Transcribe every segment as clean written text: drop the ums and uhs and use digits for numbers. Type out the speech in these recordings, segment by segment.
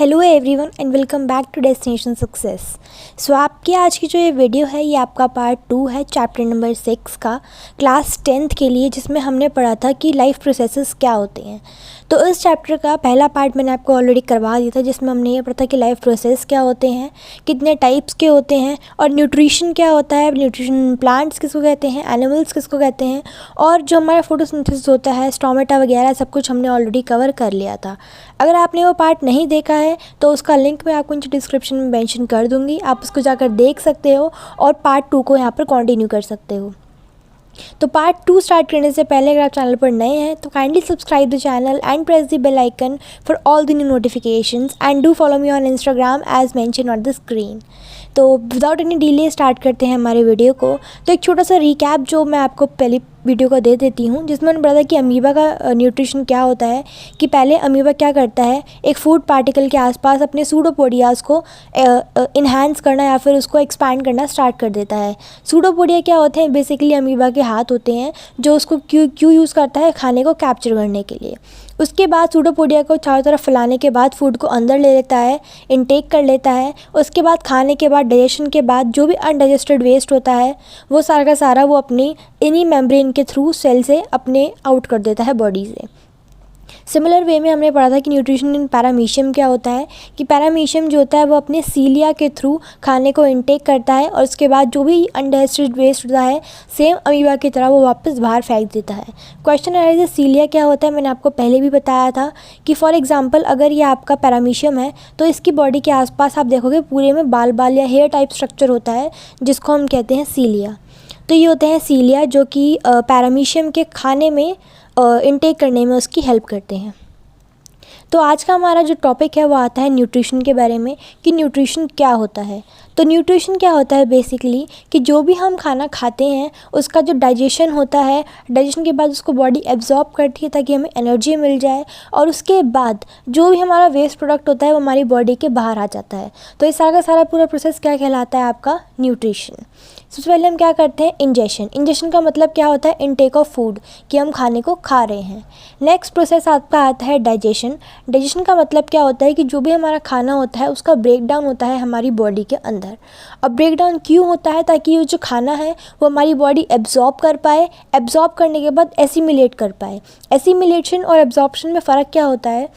Hello everyone and welcome back to Destination Success. So आपकी आज की जो ये वीडियो है ये आपका पार्ट 2 है चैप्टर नंबर 6 का क्लास 10th के लिए, जिसमें हमने पढ़ा था कि लाइफ प्रोसेसेस क्या होते हैं। तो इस चैप्टर का पहला पार्ट मैंने आपको ऑलरेडी करवा दिया था, जिसमें हमने ये पढ़ा था कि लाइफ प्रोसेस क्या होते हैं, कितने टाइप्स के होते हैं और न्यूट्रिशन क्या होता है, न्यूट्रिशन प्लांट्स किसको कहते हैं, एनिमल्स किसको कहते हैं, और जो हमारा फोटोसिंथेसिस होता है, स्टोमेटा वगैरह सब कुछ हमने ऑलरेडी कवर कर लिया था। अगर आपने वो पार्ट नहीं देखा है तो उसका लिंक मैं आपको नीचे डिस्क्रिप्शन में मेंशन कर दूंगी, आप उसको जाकर देख सकते हो और पार्ट 2 को यहाँ पर कंटिन्यू कर सकते हो। तो पार्ट 2 स्टार्ट करने से पहले अगर आप चैनल पर नए हैं तो kindly subscribe the channel and press the bell icon for all the new notifications and do follow me on Instagram as mention on the screen. तो विदाउट एनी डिले स्टार्ट करते हैं हमारे वीडियो को। तो एक छोटा सा रिकैप जो मैं आपको पहली वीडियो को दे देती हूँ, जिसमें मैंने बताया कि अमीबा का न्यूट्रिशन क्या होता है। कि पहले अमीबा क्या करता है, एक फूड पार्टिकल के आसपास अपने सूडोपोडियाज को इन्हांस करना या फिर उसको एक्सपैंड करना स्टार्ट कर देता है। सूडोपोडिया क्या होते हैं, बेसिकली अमीबा के हाथ होते हैं जो उसको क्यों यूज़ करता है, खाने को कैप्चर करने के लिए। उसके बाद सूडोपोडिया को चारों तरफ फैलाने के बाद फूड को अंदर ले लेता है, इनटेक कर लेता है। उसके बाद खाने के बाद, डाइजेशन के बाद जो भी अनडाइजेस्टेड वेस्ट होता है वो सारा का सारा वो अपनी इन्हीं मेम्ब्रेन के थ्रू सेल से अपने आउट कर देता है बॉडी से। सिमिलर वे में हमने पढ़ा था कि न्यूट्रिशन इन पैरामीशियम क्या होता है, कि पैरामीशियम जो होता है वो अपने सीलिया के थ्रू खाने को इनटेक करता है और उसके बाद जो भी अनडाइजेस्टेड वेस्ट होता है सेम अमीबा की तरह वो वापस बाहर फेंक देता है। क्वेश्चन अराइज सीलिया क्या होता है, मैंने आपको पहले भी बताया था कि फॉर एग्जाम्पल अगर ये आपका पैरामीशियम है तो इसकी बॉडी के आसपास आप देखोगे पूरे में बाल बाल या हेयर टाइप स्ट्रक्चर होता है जिसको हम कहते हैं सीलिया। तो ये होते हैं सीलिया जो कि पैरामीशियम के खाने में इनटेक करने में उसकी हेल्प करते हैं। तो आज का हमारा जो टॉपिक है वो आता है न्यूट्रिशन के बारे में, कि न्यूट्रिशन क्या होता है। तो न्यूट्रिशन क्या होता है बेसिकली कि जो भी हम खाना खाते हैं उसका जो डाइजेशन होता है, डाइजेशन के बाद उसको बॉडी एब्जॉर्ब करती है ताकि हमें एनर्जी मिल जाए, और उसके बाद जो भी हमारा वेस्ट प्रोडक्ट होता है वो हमारी बॉडी के बाहर आ जाता है। तो इस सारा का सारा पूरा प्रोसेस क्या कहलाता है, आपका न्यूट्रिशन। सबसे पहले हम क्या करते हैं, इंजेशन। इंजेशन का मतलब क्या होता है, इनटेक ऑफ फूड, कि हम खाने को खा रहे हैं। नेक्स्ट प्रोसेस आपका आता है डाइजेशन। डाइजेशन का मतलब क्या होता है कि जो भी हमारा खाना होता है उसका ब्रेक डाउन होता है हमारी बॉडी के अंदर। अब ब्रेक डाउन क्यों होता है, ताकि ये जो खाना है वो हमारी बॉडी एब्जॉर्ब कर पाए, एब्जॉर्ब करने के बाद एसिमिलेट कर पाए। एसिमिलेशन और एब्जॉर्प्शन में फ़र्क क्या होता है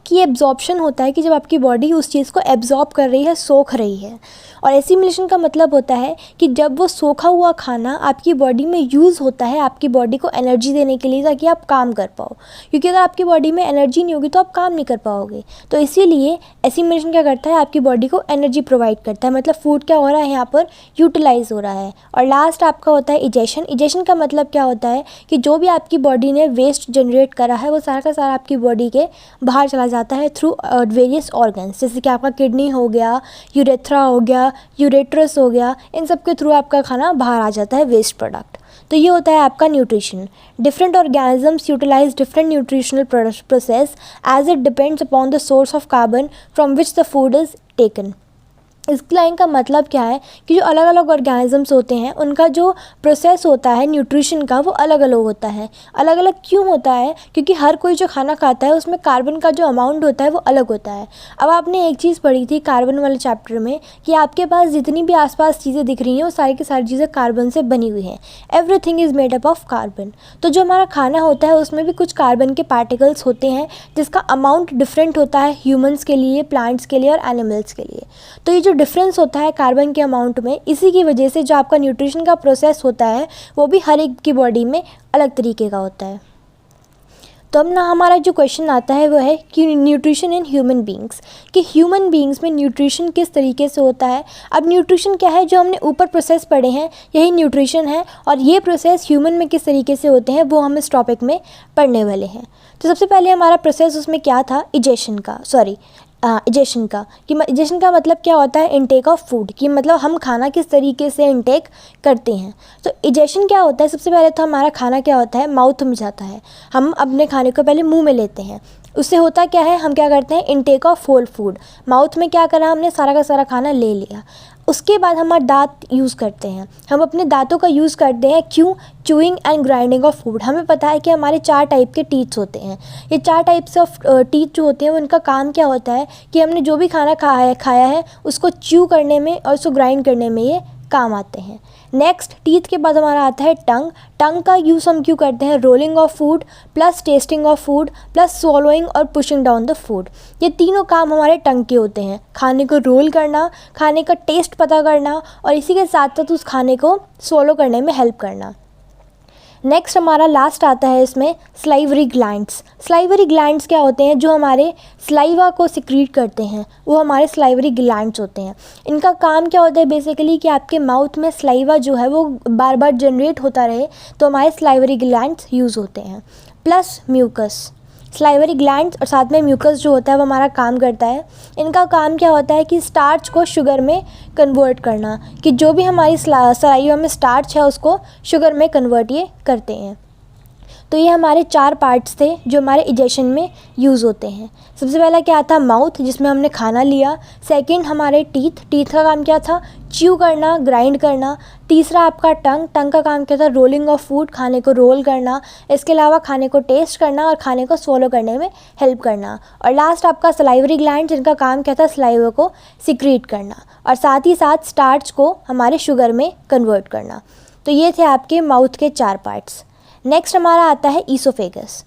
कि एब्जॉर्प्शन होता है कि जब आपकी बॉडी उस चीज़ को एब्जॉर्ब कर रही है, सोख रही है, और एसिमिलेशन का मतलब होता है कि जब वो सोखा हुआ खाना आपकी बॉडी में यूज़ होता है आपकी बॉडी को एनर्जी देने के लिए, ताकि आप काम कर पाओ। क्योंकि अगर आपकी बॉडी में एनर्जी नहीं होगी तो आप काम नहीं कर पाओगे। तो इसीलिए एसिमिलेशन क्या करता है, आपकी बॉडी को एनर्जी प्रोवाइड करता है, मतलब फूड क्या हो रहा है यहाँ पर, यूटिलाइज हो रहा है। और लास्ट आपका होता है इजेशन। इजेशन का मतलब क्या होता है कि जो भी आपकी बॉडी ने वेस्ट जनरेट करा है वो सारा का सारा आपकी बॉडी के बाहर चला जाता है थ्रू वेरियस ऑर्गन्स, जैसे कि आपका किडनी हो गया, यूरेथ्रा हो गया, यूरेट्रस हो गया, इन सब के थ्रू आपका खाना बाहर आ जाता है, वेस्ट प्रोडक्ट। तो ये होता है आपका nutrition. Different organisms utilise different nutritional process as it depends upon the source of carbon from which the food is taken. इस लाइन का मतलब क्या है कि जो अलग अलग ऑर्गेनिजम्स होते हैं उनका जो प्रोसेस होता है न्यूट्रिशन का वो अलग अलग होता है। अलग अलग क्यों होता है, क्योंकि हर कोई जो खाना खाता है उसमें कार्बन का जो अमाउंट होता है वो अलग होता है। अब आपने एक चीज़ पढ़ी थी कार्बन वाले चैप्टर में कि आपके पास जितनी भी आसपास चीज़ें दिख रही हैं वो सारी की सारी चीज़ें कार्बन से बनी हुई हैं। Everything is made up of carbon. तो जो हमारा खाना होता है उसमें भी कुछ कार्बन के पार्टिकल्स होते हैं जिसका अमाउंट डिफरेंट होता है ह्यूमन्स के लिए, प्लांट्स के लिए और एनिमल्स के लिए। तो ये जो डिफरेंस होता है कार्बन के अमाउंट में, इसी की वजह से जो आपका न्यूट्रिशन का प्रोसेस होता है वो भी हर एक की बॉडी में अलग तरीके का होता है। तो अब ना हमारा जो क्वेश्चन आता है वो है कि न्यूट्रिशन इन ह्यूमन बींग्स, कि ह्यूमन बींग्स में न्यूट्रिशन किस तरीके से होता है। अब न्यूट्रिशन क्या है, जो हमने ऊपर प्रोसेस पढ़े हैं यही न्यूट्रिशन है, और ये प्रोसेस ह्यूमन में किस तरीके से होते हैं वो हम इस टॉपिक में पढ़ने वाले हैं। तो सबसे पहले हमारा प्रोसेस उसमें क्या था, इजेशन का कि इजेशन का मतलब क्या होता है, इनटेक ऑफ फूड, कि मतलब हम खाना किस तरीके से इनटेक करते हैं। तो इजेशन क्या होता है, सबसे पहले तो हमारा खाना क्या होता है, माउथ में जाता है, हम अपने खाने को पहले मुंह में लेते हैं। उससे होता क्या है, हम क्या करते हैं, intake of whole food, mouth में क्या करा हमने, सारा का सारा खाना ले लिया। उसके बाद हमारे दांत यूज़ करते हैं, हम अपने दांतों का यूज़ करते हैं क्यों? Chewing and grinding of food. हमें पता है कि हमारे 4 टाइप के टीथ्स होते हैं। ये 4 टाइप्स ऑफ टीथ जो होते हैं उनका काम क्या होता है कि हमने जो भी खाना खाया है उसको च्यू करने में और उसको ग्राइंड करने में ये काम आते हैं। नेक्स्ट टीथ के बाद हमारा आता है टंग। टंग का यूज़ हम क्यों करते हैं? Rolling of food plus testing of food plus swallowing और पुशिंग डाउन द फूड। ये तीनों काम हमारे टंग के होते हैं, खाने को रोल करना, खाने का टेस्ट पता करना और इसी के साथ साथ उस खाने को स्वॉलो करने में हेल्प करना। नेक्स्ट हमारा लास्ट आता है इसमें स्लाइवरी ग्लैंड्स। स्लाइवरी ग्लैंड्स क्या होते हैं? जो हमारे स्लाइवा को सिक्रीट करते हैं वो हमारे स्लाइवरी ग्लैंड्स होते हैं। इनका काम क्या होता है बेसिकली कि आपके माउथ में स्लाइवा जो है वो बार बार जनरेट होता रहे, तो हमारे स्लाइवरी ग्लैंड्स यूज़ होते हैं। Plus mucus. स्लाइवरी ग्लैंड्स और साथ में म्यूकस जो होता है वो हमारा काम करता है। इनका काम क्या होता है कि स्टार्च को शुगर में कन्वर्ट करना, कि जो भी हमारी सलाइवा में स्टार्च है उसको शुगर में कन्वर्ट ये करते हैं। तो ये हमारे 4 पार्ट्स थे जो हमारे इजेशन में यूज़ होते हैं। सबसे पहला क्या था? माउथ, जिसमें हमने खाना लिया। सेकंड हमारे टीथ। टीथ का काम क्या था? च्यू करना, ग्राइंड करना। तीसरा आपका टंग। टंग का काम क्या था? रोलिंग ऑफ फूड, खाने को रोल करना। इसके अलावा खाने को टेस्ट करना और खाने को स्वॉलो करने में हेल्प करना। और लास्ट आपका सलाइवरी ग्लैंड, जिनका काम क्या था? सलाइवा को सिक्रीट करना और साथ ही साथ स्टार्च को हमारे शुगर में कन्वर्ट करना। तो ये थे आपके माउथ के 4 पार्ट्स। नेक्स्ट हमारा आता है ईसोफेगस।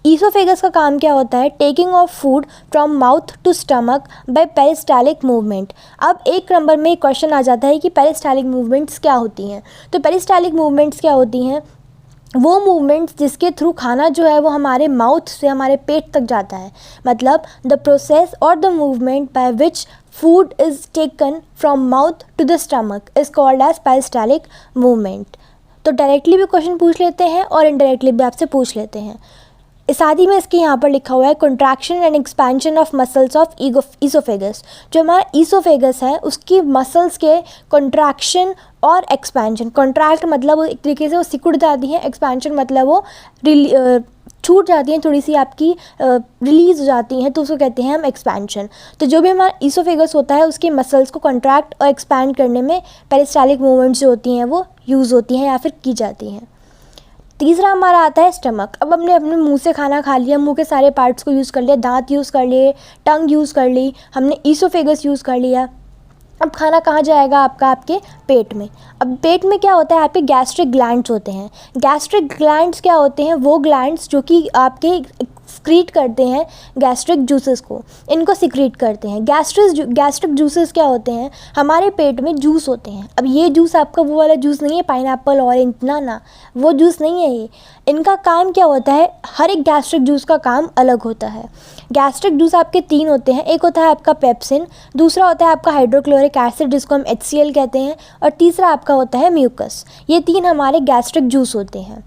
ईसोफेगस का काम क्या होता है? Taking of food from mouth to stomach by peristaltic movement. अब एक नंबर में क्वेश्चन आ जाता है कि पेरिस्टालिक मूवमेंट्स क्या होती हैं। तो पेरिस्टालिक मूवमेंट्स क्या होती हैं? वो मूवमेंट्स जिसके थ्रू खाना जो है वो हमारे माउथ से हमारे पेट तक जाता है। मतलब द प्रोसेस और the movement by which food is taken from mouth to the stomach is called as peristaltic movement. तो डायरेक्टली भी क्वेश्चन पूछ लेते हैं और इनडायरेक्टली भी आपसे पूछ लेते हैं। इस आदि में इसके यहाँ पर लिखा हुआ है contraction and expansion of muscles of oesophagus. जो हमारा ईसोफेगस है उसकी मसल्स के कंट्रैक्शन और एक्सपेंशन। कंट्रैक्ट मतलब एक तरीके से वो सिकुड़ जाती हैं, एक्सपेंशन मतलब वो छूट जाती हैं, थोड़ी सी आपकी रिलीज़ हो जाती हैं, तो उसको कहते हैं हम एक्सपेंशन। तो जो भी हमारा ईसोफेगस होता है उसके मसल्स को कंट्रैक्ट और एक्सपैंड करने में पेरिस्टालिक मूवमेंट्स जो होती हैं वो यूज़ होती हैं या फिर की जाती हैं। तीसरा हमारा आता है स्टमक। अब हमने अपने मुंह से खाना खा लिया, मुंह के सारे पार्ट्स को यूज़ कर लिया, दांत यूज़ कर लिए, टंग यूज़ कर ली, हमने ईसोफेगस यूज़ कर लिया। अब खाना कहाँ जाएगा आपका? आपके पेट में। अब पेट में क्या होता है? आपके गैस्ट्रिक ग्लैंड्स होते हैं। गैस्ट्रिक ग्लैंड्स क्या होते हैं? वो ग्लैंड्स जो कि आपके सिक्रीट करते हैं गैस्ट्रिक जूसेस को, इनको सिक्रीट करते हैं। गैस्ट्रिक जूसेस क्या होते हैं? हमारे पेट में जूस होते हैं। अब ये जूस आपका वो वाला जूस नहीं है पाइनएप्पल ऑरेंज, ना वो जूस नहीं है ये। इनका काम क्या होता है? हर एक गैस्ट्रिक जूस का काम अलग होता है। गैस्ट्रिक जूस आपके 3 होते हैं। एक होता है आपका पेप्सिन, दूसरा होता है आपका हाइड्रोक्लोरिक एसिड जिसको हम HCl कहते हैं, और तीसरा आपका होता है म्यूकस। ये 3 हमारे गैस्ट्रिक जूस होते हैं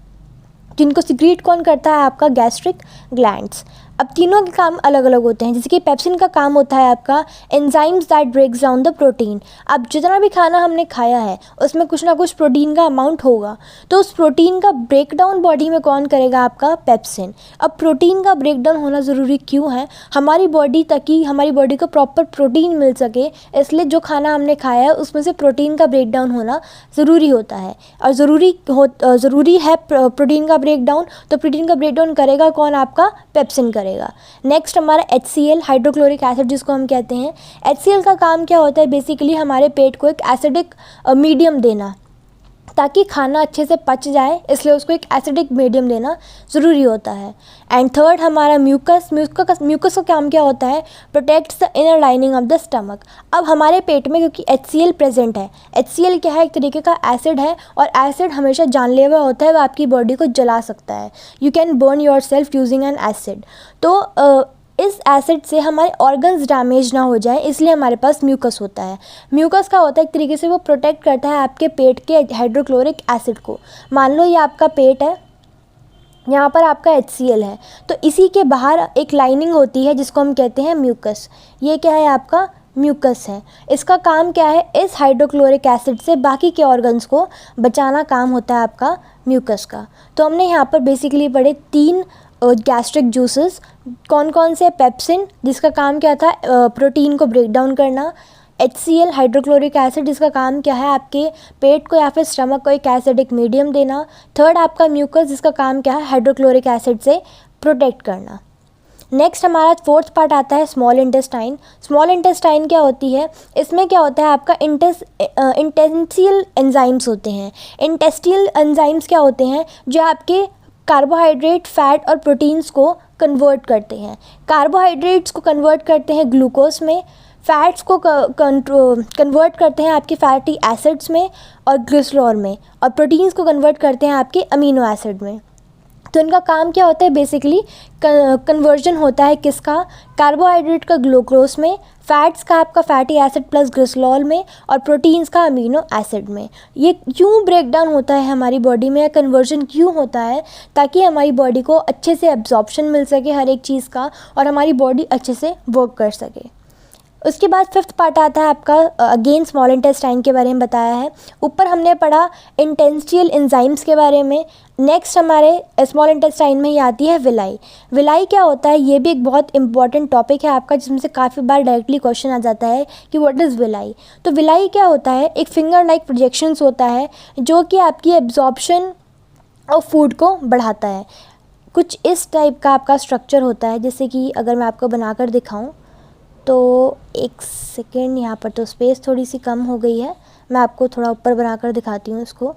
जिनको सिक्रीट कौन करता है? आपका गैस्ट्रिक ग्लैंड्स। अब तीनों के काम अलग अलग होते हैं। जैसे कि पेप्सिन का काम होता है आपका enzymes that breaks down the protein. अब जितना भी खाना हमने खाया है उसमें कुछ ना कुछ प्रोटीन का अमाउंट होगा, तो उस प्रोटीन का ब्रेकडाउन बॉडी में कौन करेगा? आपका पेप्सिन। अब प्रोटीन का ब्रेकडाउन होना ज़रूरी क्यों है? हमारी बॉडी ताकि हमारी बॉडी को प्रॉपर प्रोटीन मिल सके, इसलिए जो खाना हमने खाया है उसमें से प्रोटीन का ब्रेकडाउन होना ज़रूरी होता है। और ज़रूरी है प्रोटीन का ब्रेकडाउन, तो प्रोटीन का ब्रेकडाउन करेगा कौन? आपका पेप्सिन करेगा। नेक्स्ट हमारा HCl हाइड्रोक्लोरिक एसिड जिसको हम कहते हैं। HCl का काम क्या होता है? बेसिकली हमारे पेट को एक एसिडिक मीडियम देना ताकि खाना अच्छे से पच जाए, इसलिए उसको एक एसिडिक मीडियम देना ज़रूरी होता है। एंड थर्ड हमारा म्यूकस का काम क्या होता है? Protects the inner lining of the stomach. अब हमारे पेट में क्योंकि HCl प्रेजेंट है, HCl क्या है? एक तरीके का एसिड है, और एसिड हमेशा जानलेवा होता है, वो आपकी बॉडी को जला सकता है। You can burn your self using N acid. तो इस एसिड से हमारे ऑर्गन्स डैमेज ना हो जाए, इसलिए हमारे पास म्यूकस होता है। म्यूकस का होता है एक तरीके से वो प्रोटेक्ट करता है आपके पेट के हाइड्रोक्लोरिक एसिड को। मान लो ये आपका पेट है, यहाँ पर आपका HCl है, तो इसी के बाहर एक लाइनिंग होती है जिसको हम कहते हैं म्यूकस। ये क्या है? आपका म्यूकस है। इसका काम क्या है? इस हाइड्रोक्लोरिक एसिड से बाकी के ऑर्गन्स को बचाना काम होता है आपका म्यूकस का। तो हमने यहाँ पर बेसिकली पढ़े 3 गैस्ट्रिक जूसेस। कौन कौन से? पेप्सिन जिसका काम क्या था? प्रोटीन को ब्रेक डाउन करना। HCl हाइड्रोक्लोरिक एसिड, जिसका काम क्या है आपके पेट को या फिर स्टमक को एक एसिडिक मीडियम देना। थर्ड आपका म्यूकस, जिसका काम क्या है हाइड्रोक्लोरिक एसिड से प्रोटेक्ट करना। नेक्स्ट हमारा फोर्थ पार्ट आता है स्मॉल इंटेस्टाइन। स्मॉल इंटेस्टाइन क्या होती है, इसमें क्या होता है आपका इंटेस्टियल एंजाइम्स होते हैं। इंटेस्टियल एंजाइम्स क्या होते हैं, जो आपके कार्बोहाइड्रेट, फैट और प्रोटीन्स को कन्वर्ट करते हैं। कार्बोहाइड्रेट्स को कन्वर्ट करते हैं ग्लूकोज में, फैट्स को कन्वर्ट करते हैं आपके फैटी एसिड्स में और ग्लिसरॉल में, और प्रोटीन्स को कन्वर्ट करते हैं आपके अमीनो एसिड में। तो इनका काम क्या होता है, बेसिकली कन्वर्जन होता है किसका, कार्बोहाइड्रेट का ग्लूकोज में, फैट्स का आपका फैटी एसिड प्लस ग्लिसरॉल में, और प्रोटीन्स का अमीनो एसिड में। ये क्यों ब्रेक डाउन होता है हमारी बॉडी में, या कन्वर्जन क्यों होता है, ताकि हमारी बॉडी को अच्छे से एब्जॉर्प्शन मिल सके हर एक चीज़ का, और हमारी बॉडी अच्छे से वर्क कर सके। उसके बाद फिफ्थ पार्ट आता है आपका अगेन स्मॉल इंटेस्टाइन के बारे में बताया है। ऊपर हमने पढ़ा इंटेस्टियल एंजाइम्स के बारे में। नेक्स्ट हमारे स्मॉल इंटेस्टाइन में ही आती है विलाई। विलाई क्या होता है, ये भी एक बहुत इंपॉर्टेंट टॉपिक है आपका, जिसमें से काफ़ी बार डायरेक्टली क्वेश्चन आ जाता है कि व्हाट इज़ विलाई। तो विलाई क्या होता है, एक फिंगर लाइक प्रोजेक्शंस होता है जो कि आपकी एब्जॉर्प्शन ऑफ फूड को बढ़ाता है। कुछ इस टाइप का आपका स्ट्रक्चर होता है, जैसे कि अगर मैं आपको बनाकर दिखाऊँ तो एक सेकेंड, यहाँ पर तो स्पेस थोड़ी सी कम हो गई है, मैं आपको थोड़ा ऊपर बनाकर दिखाती हूँ इसको।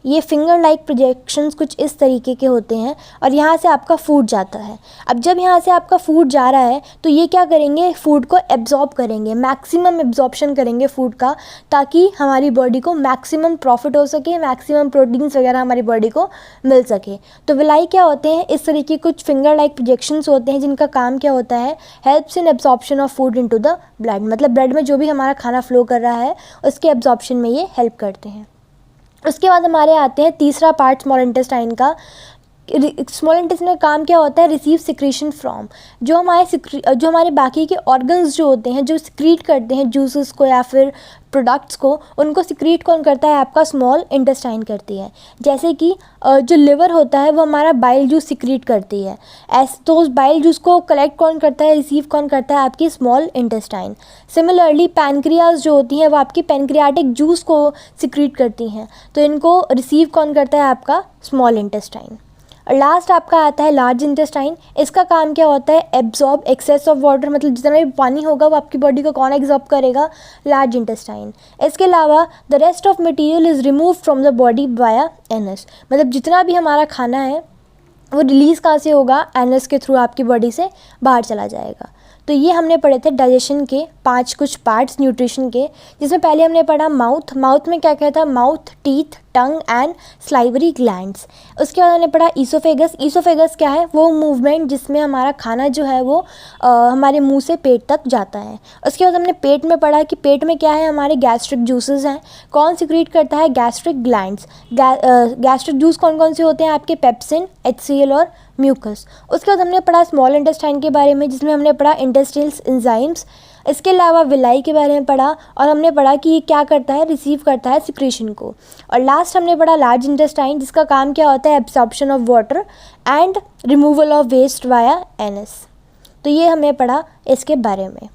ये फिंगर लाइक प्रोजेक्शंस कुछ इस तरीके के होते हैं, और यहाँ से आपका फूड जाता है। अब जब यहाँ से आपका फूड जा रहा है तो ये क्या करेंगे, फूड को एब्जॉर्ब करेंगे, मैक्सिमम एब्जॉर्प्शन करेंगे फूड का, ताकि हमारी बॉडी को मैक्सिमम प्रॉफिट हो सके, मैक्सिमम प्रोटीन्स वगैरह हमारी बॉडी को मिल सके। तो विलाई क्या होते हैं, इस तरीके कुछ फिंगर लाइक प्रोजेक्शंस होते हैं, जिनका काम क्या होता है, helps in absorption of food into the blood. मतलब ब्लड में जो भी हमारा खाना फ्लो कर रहा है उसके एब्जॉर्प्शन में ये हेल्प करते हैं। उसके बाद हमारे आते हैं तीसरा पार्ट स्मॉल इंटेस्टाइन का। स्मॉल इंटेस्टाइन का काम क्या होता है, रिसीव सिक्रीशन फ्रॉम, जो हमारे बाकी के ऑर्गन्स जो होते हैं, जो सिक्रीट करते हैं जूसेस को या फिर प्रोडक्ट्स को, उनको सिक्रीट कौन करता है, आपका स्मॉल इंटेस्टाइन करती है। जैसे कि जो लिवर होता है वो हमारा बाइल जूस सिक्रीट करती है, तो उस बाइल जूस को कलेक्ट कौन करता है, रिसीव कौन करता है, आपकी स्मॉल इंटेस्टाइन। सिमिलरली पैनक्रियाज जो होती हैं वो आपकी पैनक्रियाटिक जूस को सिक्रीट करती हैं, तो इनको रिसीव कौन करता है, आपका स्मॉल इंटेस्टाइन। और लास्ट आपका आता है लार्ज इंटेस्टाइन। इसका काम क्या होता है, एब्जॉर्ब एक्सेस ऑफ वाटर, मतलब जितना भी पानी होगा वो आपकी बॉडी को कौन एब्जॉर्ब करेगा, लार्ज इंटेस्टाइन। इसके अलावा the rest of material is remove from the body via anus, मतलब जितना भी हमारा खाना है वो रिलीज़ कहाँ से होगा, एनस के थ्रू आपकी बॉडी से बाहर चला जाएगा। तो ये हमने पढ़े थे डाइजेशन के 5 कुछ पार्ट्स न्यूट्रिशन के, जिसमें पहले हमने पढ़ा माउथ। माउथ में क्या क्या था, mouth, teeth, tongue and salivary glands. उसके बाद हमने पढ़ा ईसोफेगस। ईसोफेगस क्या है, वो मूवमेंट जिसमें हमारा खाना जो है वो हमारे मुंह से पेट तक जाता है। उसके बाद हमने पेट में पढ़ा कि पेट में क्या है, हमारे गैस्ट्रिक जूसेस हैं। कौन सिक्रीट करता है, गैस्ट्रिक ग्लैंड्स। गैस्ट्रिक जूस कौन कौन से होते हैं, आपके पेप्सिन, HCl और म्यूकस। उसके बाद हमने पढ़ा स्मॉल इंटेस्टाइन के बारे में, जिसमें हमने पढ़ा इंटेस्टाइनल एंजाइम्स। इसके अलावा विलाई के बारे में पढ़ा, और हमने पढ़ा कि ये क्या करता है, रिसीव करता है सिक्रीशन को। और लास्ट हमने पढ़ा लार्ज इंटेस्टाइन, जिसका काम क्या होता है, absorption of water and removal of waste via anus. तो ये हमने पढ़ा इसके बारे में।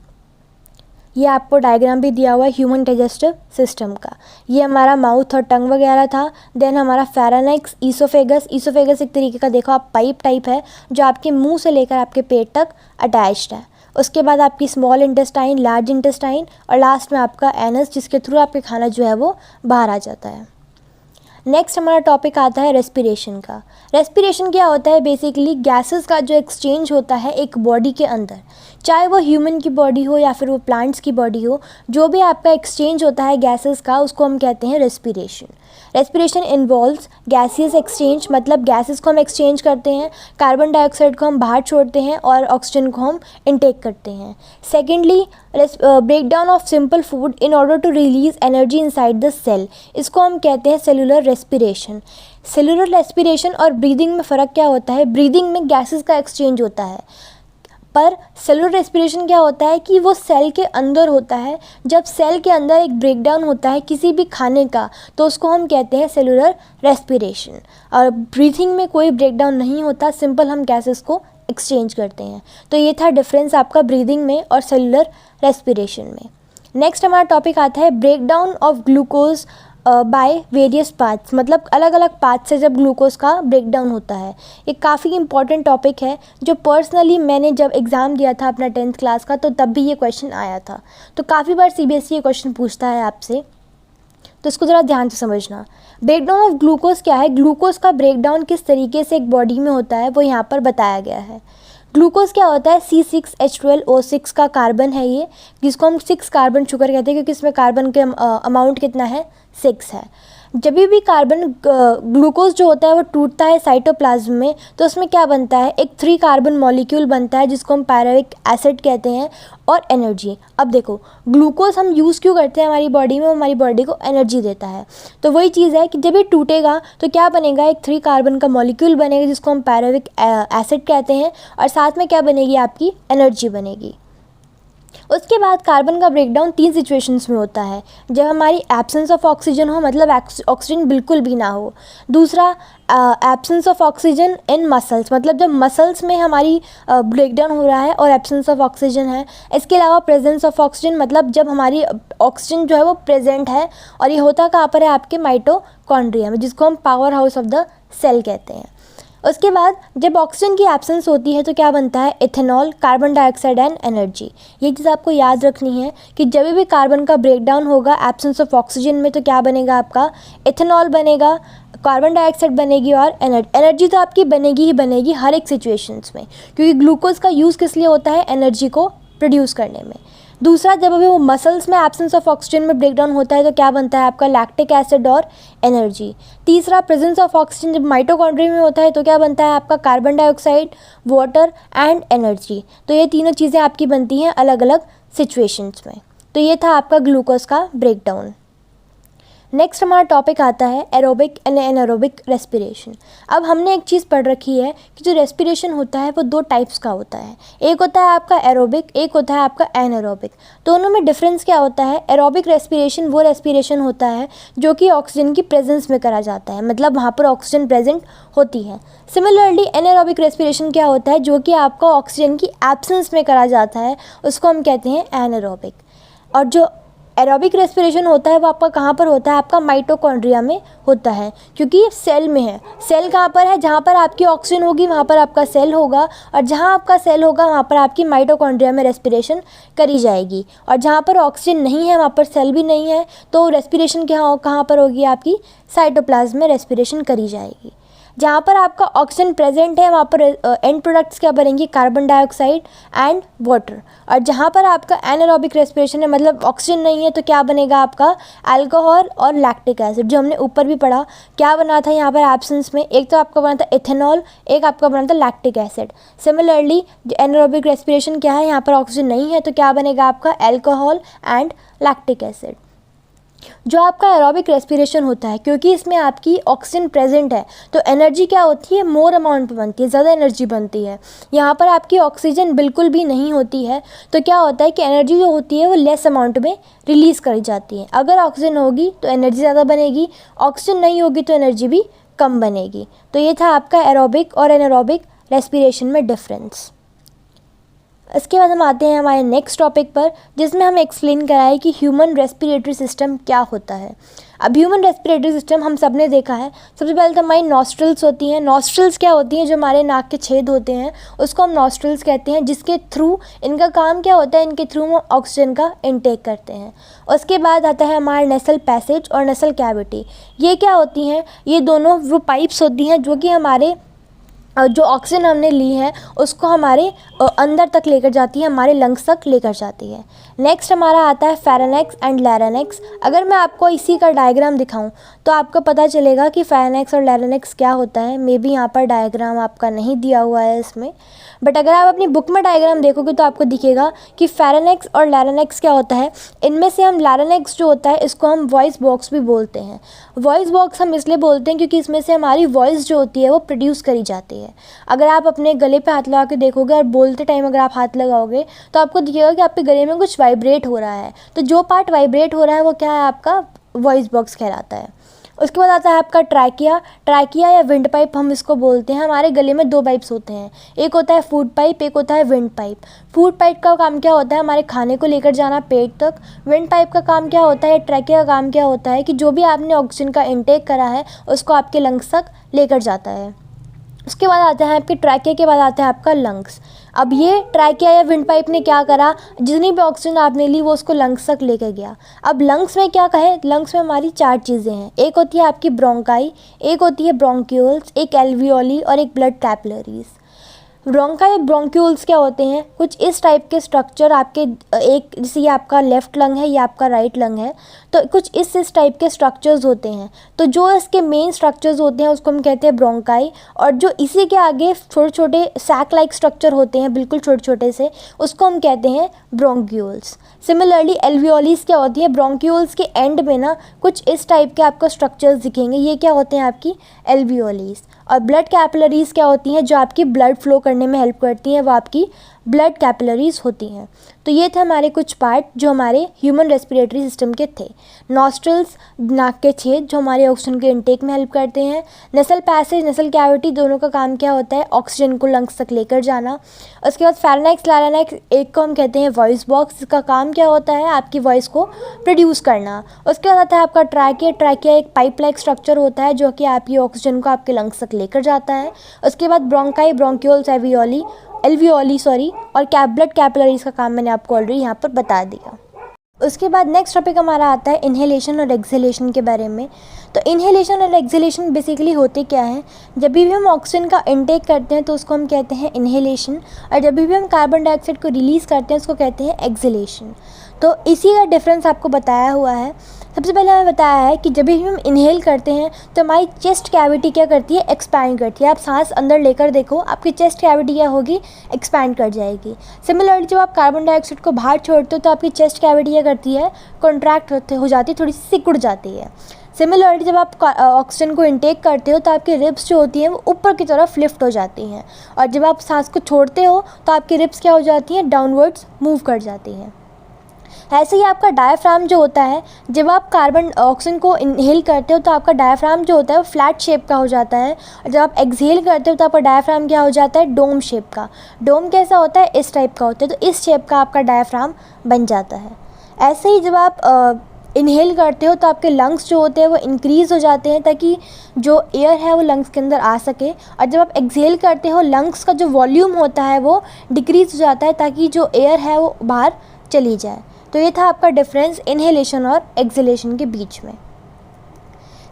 ये आपको डायग्राम भी दिया हुआ है ह्यूमन डाइजेस्टिव सिस्टम का। ये हमारा माउथ और टंग वगैरह था। देन हमारा फेरानेक्स, ईसोफेगस। ईसोफेगस एक तरीके का देखो आप पाइप टाइप है, जो आपके मुंह से लेकर आपके पेट तक अटैच्ड है। उसके बाद आपकी स्मॉल इंटेस्टाइन, लार्ज इंटेस्टाइन, और लास्ट में आपका एनस, जिसके थ्रू आपके खाना जो है वो बाहर आ जाता है। नेक्स्ट हमारा टॉपिक आता है रेस्पिरेशन का। रेस्पिरेशन क्या होता है, बेसिकली गैसेस का जो एक्सचेंज होता है एक बॉडी के अंदर, चाहे वो ह्यूमन की बॉडी हो या फिर वो प्लांट्स की बॉडी हो, जो भी आपका एक्सचेंज होता है गैसेस का, उसको हम कहते हैं respiration. Respiration involves gaseous exchange, मतलब गैसेस को हम एक्सचेंज करते हैं, कार्बन डाइऑक्साइड को हम बाहर छोड़ते हैं और ऑक्सीजन को हम इनटेक करते हैं। Secondly, break down of simple food in order to release energy inside the cell, इसको हम कहते हैं सेलुलर रेस्पिरेशन। सेलुलर रेस्पिरेशन और ब्रीदिंग में फ़र्क क्या होता है, ब्रीदिंग में गैसेस का एक्सचेंज होता है, पर सेलुलर रेस्पिरेशन क्या होता है कि वो सेल के अंदर होता है। जब सेल के अंदर एक ब्रेकडाउन होता है किसी भी खाने का, तो उसको हम कहते हैं सेलुलर रेस्पिरेशन। और ब्रीथिंग में कोई ब्रेकडाउन नहीं होता, सिंपल हम गैसेस को एक्सचेंज करते हैं। तो ये था डिफरेंस आपका ब्रीदिंग में और सेलुलर रेस्पिरेशन में। नेक्स्ट हमारा टॉपिक आता है break down of glucose by various parts, मतलब अलग अलग पार्ट से जब ग्लूकोज का ब्रेक डाउन होता है। ये काफ़ी इंपॉर्टेंट टॉपिक है जो पर्सनली मैंने जब एग्ज़ाम दिया था अपना 10th क्लास का, तो तब भी ये क्वेश्चन आया था। तो काफ़ी बार CBSE ये क्वेश्चन पूछता है आपसे, तो इसको ज़रा ध्यान से समझना। ब्रेक डाउन ऑफ ग्लूकोज क्या है, ग्लूकोज का ब्रेक डाउन किस तरीके से एक बॉडी में होता है वो यहाँ पर बताया गया है। ग्लूकोज क्या होता है, C6H12O6 का कार्बन है ये, जिसको हम 6 कार्बन शुगर कहते हैं क्योंकि इसमें कार्बन के अमाउंट कितना है, 6 है। जब भी कार्बन ग्लूकोज जो होता है वो टूटता है साइटोप्लाज्म में, तो उसमें क्या बनता है, एक 3 कार्बन मॉलिक्यूल बनता है जिसको हम पायरुविक एसिड कहते हैं, और एनर्जी। अब देखो ग्लूकोज हम यूज़ क्यों करते हैं हमारी बॉडी में, वो हमारी बॉडी को एनर्जी देता है। तो वही चीज़ है कि जब ये टूटेगा तो क्या बनेगा, एक 3 कार्बन का मॉलिक्यूल बनेगा जिसको हम पायरुविक एसिड कहते हैं, और साथ में क्या बनेगी, आपकी एनर्जी बनेगी। उसके बाद कार्बन का ब्रेकडाउन 3 सिचुएशंस में होता है। जब हमारी एब्सेंस ऑफ ऑक्सीजन हो, मतलब ऑक्सीजन बिल्कुल भी ना हो। दूसरा absence of oxygen in muscles, मतलब जब मसल्स में हमारी ब्रेकडाउन हो रहा है और एब्सेंस ऑफ ऑक्सीजन है। इसके अलावा प्रेजेंस ऑफ ऑक्सीजन, मतलब जब हमारी ऑक्सीजन जो है वो प्रेजेंट है, और ये होता कहाँ पर है, आपके माइटोकॉन्ड्रिया में, जिसको हम powerhouse of the cell कहते हैं। उसके बाद जब ऑक्सीजन की एब्सेंस होती है तो क्या बनता है, ethanol, carbon dioxide and energy. ये चीज़ आपको याद रखनी है कि जब भी कार्बन का ब्रेकडाउन होगा एब्सेंस ऑफ ऑक्सीजन में, तो क्या बनेगा, आपका इथेनॉल बनेगा, कार्बन डाइऑक्साइड बनेगी, और एनर्जी तो आपकी बनेगी ही बनेगी हर एक सिचुएशंस में, क्योंकि ग्लूकोज का यूज़ किस लिए होता है, एनर्जी को प्रोड्यूस करने में। दूसरा, जब अभी वो मसल्स में एब्सेंस ऑफ ऑक्सीजन में ब्रेकडाउन होता है तो क्या बनता है, आपका लैक्टिक एसिड और एनर्जी। तीसरा, प्रेजेंस ऑफ ऑक्सीजन जब माइटोकॉन्ड्रिया में होता है तो क्या बनता है, आपका carbon dioxide, water and energy. तो ये तीनों चीज़ें आपकी बनती हैं अलग अलग सिचुएशंस में। तो ये था आपका ग्लूकोज का ब्रेकडाउन। नेक्स्ट हमारा टॉपिक आता है एरोबिक एंड एनारोबिक रेस्पिरेशन। अब हमने एक चीज़ पढ़ रखी है कि जो रेस्पिरेशन होता है वो 2 टाइप्स का होता है, एक होता है आपका एरोबिक, एक होता है आपका एनारोबिक। दोनों में डिफरेंस क्या होता है, एरोबिक रेस्पिरेशन वो रेस्पिरेशन होता है जो कि ऑक्सीजन की प्रेजेंस में करा जाता है, मतलब वहाँ पर ऑक्सीजन प्रेजेंट होती है। सिमिलरली एनारोबिक रेस्पिरेशन क्या होता है, जो कि आपका ऑक्सीजन की एब्सेंस में करा जाता है, उसको हम कहते हैं एनारोबिक। और जो एरोबिक रेस्पिरेशन होता है वो आपका कहाँ पर होता है, आपका माइटोकॉन्ड्रिया में होता है, क्योंकि सेल में है। सेल कहाँ पर है, जहाँ पर आपकी ऑक्सीजन होगी वहाँ पर आपका सेल होगा, और जहाँ आपका सेल होगा वहाँ पर आपकी माइटोकॉन्ड्रिया में रेस्पिरेशन करी जाएगी। और जहाँ पर ऑक्सीजन नहीं है वहाँ पर सेल भी नहीं है, तो रेस्पिरेशन कहाँ पर होगी, आपकी साइटोप्लाज्म में रेस्पिरेशन करी जाएगी। जहाँ पर आपका ऑक्सीजन प्रेजेंट है वहाँ पर एंड प्रोडक्ट्स क्या बनेंगे, कार्बन डाइऑक्साइड एंड वाटर। और जहाँ पर आपका एनारोबिक रेस्पिरेशन है, मतलब ऑक्सीजन नहीं है, तो क्या बनेगा, आपका अल्कोहल और लैक्टिक एसिड, जो हमने ऊपर भी पढ़ा। क्या बना था यहाँ पर एब्सेंस में, एक तो आपका बना था इथेनॉल, एक आपका बना था lactic acid. Similarly anaerobic respiration क्या है, यहाँ पर ऑक्सीजन नहीं है, तो क्या बनेगा, आपका अल्कोहल एंड लैक्टिक एसिड। जो आपका एरोबिक रेस्पिरेशन होता है, क्योंकि इसमें आपकी ऑक्सीजन प्रेजेंट है, तो एनर्जी क्या होती है, मोर अमाउंट में बनती है, ज़्यादा एनर्जी बनती है। यहाँ पर आपकी ऑक्सीजन बिल्कुल भी नहीं होती है, तो क्या होता है कि एनर्जी जो होती है वो लेस अमाउंट में रिलीज़ करी जाती है। अगर ऑक्सीजन होगी तो एनर्जी ज़्यादा बनेगी, ऑक्सीजन नहीं होगी तो एनर्जी भी कम बनेगी। तो ये था आपका एरोबिक और एनारोबिक रेस्पिरेशन में डिफरेंस। इसके बाद हम आते हैं हमारे नेक्स्ट टॉपिक पर, जिसमें हम एक्सप्लेन कराएं कि ह्यूमन रेस्पिरेटरी सिस्टम क्या होता है। अब ह्यूमन रेस्पिरेटरी सिस्टम हम सब ने देखा है। सबसे पहले तो हमारी नॉस्ट्रल्स होती हैं। नॉस्ट्रल्स क्या होती हैं, जो हमारे नाक के छेद होते हैं उसको हम नॉस्ट्रल्स कहते हैं, जिसके थ्रू इनका काम क्या होता है, इनके थ्रू हम ऑक्सीजन का इनटेक करते हैं। उसके बाद आता है हमारा नेसल पैसेज और नेसल कैविटी। ये क्या होती हैं, ये दोनों वो पाइप्स होती हैं जो कि हमारे जो ऑक्सीजन हमने ली है उसको हमारे अंदर तक लेकर जाती है, हमारे लंग्स तक लेकर जाती है। नेक्स्ट हमारा आता है फेरेनेक्स एंड लैरिनेक्स। अगर मैं आपको इसी का डायग्राम दिखाऊं तो आपको पता चलेगा कि फेरेनेक्स और लैरिनेक्स क्या होता है। मे बी यहाँ पर डायग्राम आपका नहीं दिया हुआ है इसमें, बट अगर आप अपनी बुक में डायग्राम देखोगे तो आपको दिखेगा कि फेरेनेक्स और लैरिनेक्स क्या होता है। इनमें से हम लैरिनेक्स जो होता है इसको हम वॉइस बॉक्स भी बोलते हैं। वॉइस बॉक्स हम इसलिए बोलते हैं क्योंकि इसमें से हमारी वॉइस जो होती है वो प्रोड्यूस करी जाती है। अगर आप अपने गले पे हाथ लगा के देखोगे और बोलते टाइम अगर आप हाथ लगाओगे तो आपको दिखेगा कि आपके गले में कुछ वाइब्रेट हो रहा है। तो जो पार्ट वाइब्रेट हो रहा है वो क्या है, आपका वॉइस बॉक्स कहलाता है। उसके बाद आता है आपका ट्रैकिया। ट्रैकिया या विंड पाइप हम इसको बोलते हैं। हमारे गले में 2 पाइप्स होते हैं, एक होता है फूड पाइप, एक होता है विंड पाइप। फूड पाइप का काम क्या होता है, हमारे खाने को लेकर जाना पेट तक। विंड पाइप का काम क्या होता है, ट्रैकिया का काम क्या होता है कि जो भी आपने ऑक्सीजन का इनटेक करा है उसको आपके लंग्स तक लेकर जाता है। उसके बाद आता है आपके ट्रैकिया के बाद आता है आपका लंग्स। अब ये ट्रैकिया या विंड पाइप ने क्या करा, जितनी भी ऑक्सीजन आपने ली वो उसको लंग्स तक लेकर गया। अब लंग्स में क्या कहें, लंग्स में हमारी 4 चीज़ें हैं। एक होती है आपकी ब्रोंकाई, एक होती है ब्रोंक्यूल्स, एक एल्वियोली और एक ब्लड कैपिलरीज। ब्रोंकाई ब्रोंक्यूल्स क्या होते हैं, कुछ इस टाइप के स्ट्रक्चर आपके एक, जैसे ये आपका लेफ़्ट लंग है, ये आपका राइट लंग है, तो कुछ इस टाइप के स्ट्रक्चर्स होते हैं। तो जो इसके मेन स्ट्रक्चर्स होते हैं उसको हम कहते हैं ब्रोंकाई, और जो इसी के आगे छोटे छोटे सैक लाइक स्ट्रक्चर होते हैं बिल्कुल छोटे छोटे से, उसको हम कहते हैं ब्रोंक्यूल्स। सिमिलरली एल्वियोलीज क्या होती है, ब्रोंक्यूल्स के एंड में ना कुछ इस टाइप के आपको स्ट्रक्चर्स दिखेंगे, ये क्या होते हैं आपकी एल्वियोलीज। और ब्लड कैपिलरीज क्या होती हैं, जो आपकी ब्लड फ्लो करने में हेल्प करती हैं, वो आपकी ब्लड कैपिलरीज होती हैं। तो ये थे हमारे कुछ पार्ट जो हमारे ह्यूमन रेस्पिरेटरी सिस्टम के थे। नॉस्ट्रल्स, नाक के छेद जो हमारे ऑक्सीजन के इनटेक में हेल्प करते हैं। नसल पैसेज, नसल कैविटी, दोनों का काम क्या होता है, ऑक्सीजन को लंग्स तक लेकर जाना। उसके बाद फेरेनाइक्स, लारिंक्स, एक को हम कहते हैं वॉइस बॉक्स, जिसका काम क्या होता है आपकी वॉइस को प्रोड्यूस करना। उसके बाद आता है आपका ट्रैकिया। ट्रैकिया एक पाइप लाइक स्ट्रक्चर होता है जो कि आपकी ऑक्सीजन को आपके लंग्स तक लेकर जाता है। उसके बाद ब्रोंकाई, ब्रोंक्यूल्स, एल्वियोली और ब्लड कैपिलरीज का काम मैंने आपको ऑलरेडी यहाँ पर बता दिया। उसके बाद नेक्स्ट टॉपिक हमारा आता है इन्हेलेशन और एक्सहेलेशन के बारे में। तो इन्हेलेशन और एक्सहेलेशन बेसिकली होते क्या हैं, जब भी हम ऑक्सीजन का इनटेक करते हैं तो उसको हम कहते हैं इन्हेलेशन, और जब भी हम कार्बन डाइऑक्साइड को रिलीज़ करते हैं उसको कहते हैं एक्सहेलेशन। तो इसी का डिफरेंस आपको बताया हुआ है। सबसे पहले हमें बताया है कि जब भी हम इन्हेल करते हैं तो हमारी चेस्ट कैविटी क्या करती है, एक्सपैंड करती है। आप सांस अंदर लेकर देखो, आपकी चेस्ट कैविटी क्या होगी, एक्सपैंड कर जाएगी। सिमिलरली जब आप कार्बन डाइऑक्साइड को बाहर छोड़ते हो तो आपकी चेस्ट कैविटी क्या करती है, कॉन्ट्रैक्ट हो जाती है, थोड़ी सी सिकुड़ जाती है। सिमिलरली जब आप ऑक्सीजन को इनटेक करते हो तो आपकी रिब्स जो होती हैं वो ऊपर की तरफ लिफ्ट हो जाती हैं, और जब आप सांस को छोड़ते हो तो आपकी रिब्स क्या हो जाती हैं, डाउनवर्ड्स मूव कर जाती हैं। ऐसे ही आपका डायफ्राम जो होता है, जब आप कार्बन ऑक्सीजन को इनहेल करते हो तो आपका डायफ्राम जो होता है वो फ्लैट शेप का हो जाता है, और जब आप एक्सहेल करते हो तो आपका डायफ्राम क्या हो जाता है, डोम शेप का। डोम कैसा होता है, इस टाइप का होता है, तो इस शेप का आपका डायफ्राम बन जाता है। ऐसे ही जब आप इनहेल करते हो तो आपके लंग्स जो होते हैं वो इंक्रीज़ हो जाते हैं ताकि जो एयर है वो लंग्स के अंदर आ सके, और जब आप एक्सहेल करते हो लंग्स का जो वॉल्यूम होता है वो डिक्रीज़ हो जाता है ताकि जो एयर है वो बाहर चली जाए। तो ये था आपका डिफरेंस इन्हेलेशन और एक्सहेलेशन के बीच में।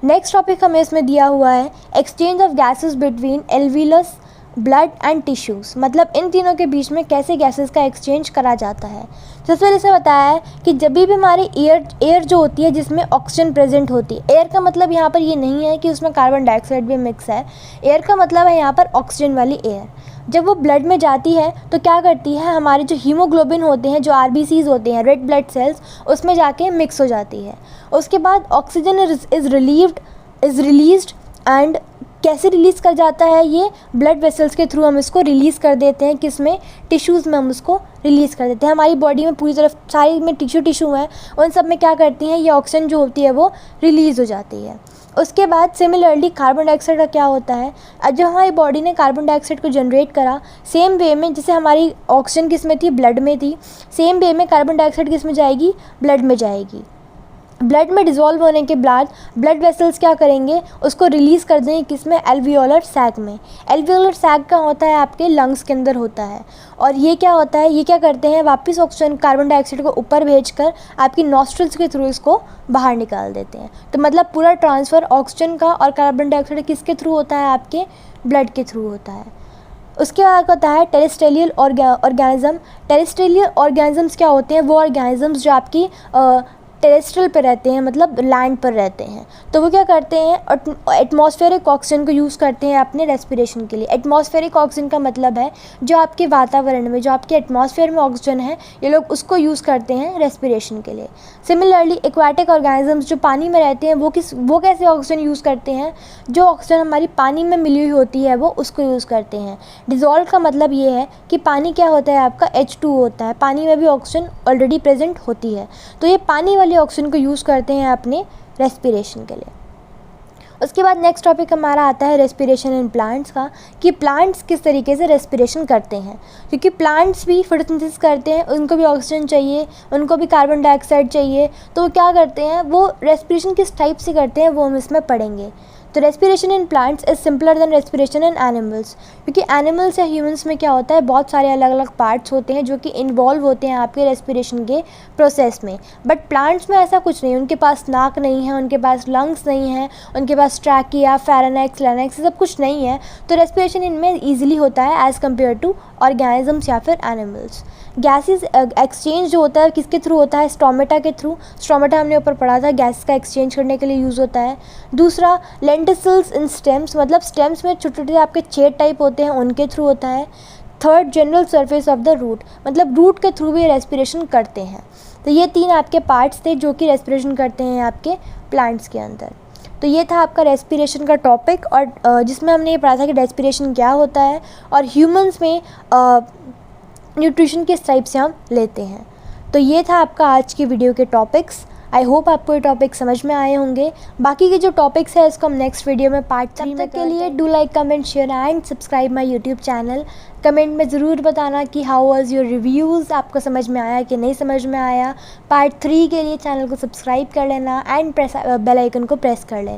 नेक्स्ट टॉपिक हमें इसमें दिया हुआ है exchange of gases between alveolus, blood and tissues. मतलब इन तीनों के बीच में कैसे गैसेस का एक्सचेंज करा जाता है। सबसे पहले से बताया है कि जब भी हमारी एयर जो होती है जिसमें ऑक्सीजन प्रेजेंट होती है, एयर का मतलब यहाँ पर ये नहीं है कि उसमें कार्बन डाइऑक्साइड भी मिक्स है, एयर का मतलब है यहाँ पर ऑक्सीजन वाली एयर। जब वो ब्लड में जाती है तो क्या करती है, हमारे जो हीमोग्लोबिन होते हैं, जो आरबीसीज होते हैं, रेड ब्लड सेल्स, उसमें जाके मिक्स हो जाती है। उसके बाद ऑक्सीजन इज़ रिलीज्ड, एंड कैसे रिलीज़ कर जाता है, ये ब्लड वेसल्स के थ्रू हम इसको रिलीज़ कर देते हैं। किसमें, टिश्यूज़ में हम उसको रिलीज़ कर देते हैं। हमारी बॉडी में पूरी तरफ सारी में टिश्यू हैं, उन सब में क्या करती हैं, ये ऑक्सीजन जो होती है वो रिलीज़ हो जाती है। उसके बाद सिमिलरली कार्बन डाइऑक्साइड का क्या होता है, जब हमारी बॉडी ने कार्बन डाइऑक्साइड को जनरेट करा, सेम वे में जैसे हमारी ऑक्सीजन किस में थी, ब्लड में थी, सेम वे में कार्बन डाइऑक्साइड किस में जाएगी, ब्लड में जाएगी। ब्लड में डिज़ोल्व होने के बाद ब्लड वेसल्स क्या करेंगे, उसको रिलीज़ कर देंगे किसमें, एल्वियोलर सैक में। एल्वियोलर सैक का होता है आपके लंग्स के अंदर होता है, और ये क्या होता है, ये क्या करते हैं, वापस ऑक्सीजन कार्बन डाइऑक्साइड को ऊपर भेजकर आपकी नॉस्ट्रल्स के थ्रू इसको बाहर निकाल देते हैं। तो मतलब पूरा ट्रांसफ़र ऑक्सीजन का और कार्बन डाइऑक्साइड किसके थ्रू होता है, आपके ब्लड के थ्रू होता है। उसके बाद होता है टेरेस्ट्रियल ऑर्गेनिज्म। टेरेस्ट्रियल ऑर्गेनिजम्स क्या होते हैं, वो ऑर्गेनिजम्स जो आपकी टेरेस्ट्रियल पे रहते हैं, मतलब लैंड पर रहते हैं। तो वो क्या करते हैं, एटमॉस्फेरिक ऑक्सीजन को यूज़ करते हैं अपने रेस्पिरेशन के लिए। एटमॉस्फेरिक ऑक्सीजन का मतलब है जो आपके वातावरण में, जो आपके एटमॉस्फेयर में ऑक्सीजन है, ये लोग उसको यूज़ करते हैं रेस्पिरेशन के लिए। सिमिलरली एक्वाटिक ऑर्गेनिजम्स जो पानी में रहते हैं वो कैसे ऑक्सीजन यूज़ करते हैं, जो ऑक्सीजन हमारी पानी में मिली हुई होती है वो उसको यूज़ करते हैं। डिज़ोल्व का मतलब ये है कि पानी क्या होता है आपका, H2 होता है, पानी में भी ऑक्सीजन ऑलरेडी प्रेजेंट होती है, तो ये पानी वाली ऑक्सीजन को यूज़ करते हैं अपने रेस्पिरेशन के लिए। उसके बाद नेक्स्ट टॉपिक हमारा आता है रेस्पिरेशन इन प्लांट्स का, कि प्लांट्स किस तरीके से रेस्पिरेशन करते हैं, क्योंकि प्लांट्स भी फोटोसिंथेसिस करते हैं, उनको भी ऑक्सीजन चाहिए, उनको भी कार्बन डाइऑक्साइड चाहिए, तो वो क्या करते हैं, वो रेस्पिरेशन किस टाइप से करते हैं वो हम इसमें पढ़ेंगे। तो respiration in plants is simpler than respiration in animals, क्योंकि एनिमल्स या ह्यूमंस में क्या होता है, बहुत सारे अलग अलग पार्ट्स होते हैं जो कि इन्वॉल्व होते हैं आपके रेस्पिरेशन के प्रोसेस में, बट प्लांट्स में ऐसा कुछ नहीं, उनके पास नाक नहीं है, उनके पास लंग्स नहीं है, उनके पास ट्रैकिया, फेरेनेक्स, लैरिंक्स, सब कुछ नहीं है, तो रेस्पिरेशन इनमें ईजिली होता है एज़ कम्पेयर टू ऑर्गेनिजम्स या फिर एनिमल्स। गैसेस एक्सचेंज जो होता है किसके थ्रू होता है, स्टोमेटा के थ्रू। स्टोमेटा हमने ऊपर पढ़ा था, गैस का एक्सचेंज करने के लिए यूज़ होता है। दूसरा लेंटिसल्स इन स्टेम्स, मतलब स्टेम्स में छोटे छोटे आपके छेद टाइप होते हैं, उनके थ्रू होता है। Third general surface of the root, मतलब रूट के थ्रू भी रेस्पिरेशन करते हैं। तो ये 3 आपके पार्ट्स थे जो कि रेस्पिरेशन करते हैं आपके प्लांट्स के अंदर। तो ये था आपका रेस्पिरेशन का टॉपिक, और जिसमें हमने ये पढ़ा था कि रेस्पिरेशन क्या होता है और ह्यूमंस में न्यूट्रिशन किस टाइप से हम लेते हैं। तो ये था आपका आज की वीडियो के टॉपिक्स। आई होप आपको ये टॉपिक समझ में आए होंगे। बाकी के जो टॉपिक्स है इसको हम नेक्स्ट वीडियो में पार्ट 3 में के लिए do like, comment, share and subscribe my YouTube channel. Comment में ज़रूर बताना कि हाउ वाज योर रिव्यूज़, आपको समझ में आया कि नहीं समझ में आया। पार्ट 3 के लिए चैनल को सब्सक्राइब कर लेना एंड बेल आइकन को प्रेस कर लेना।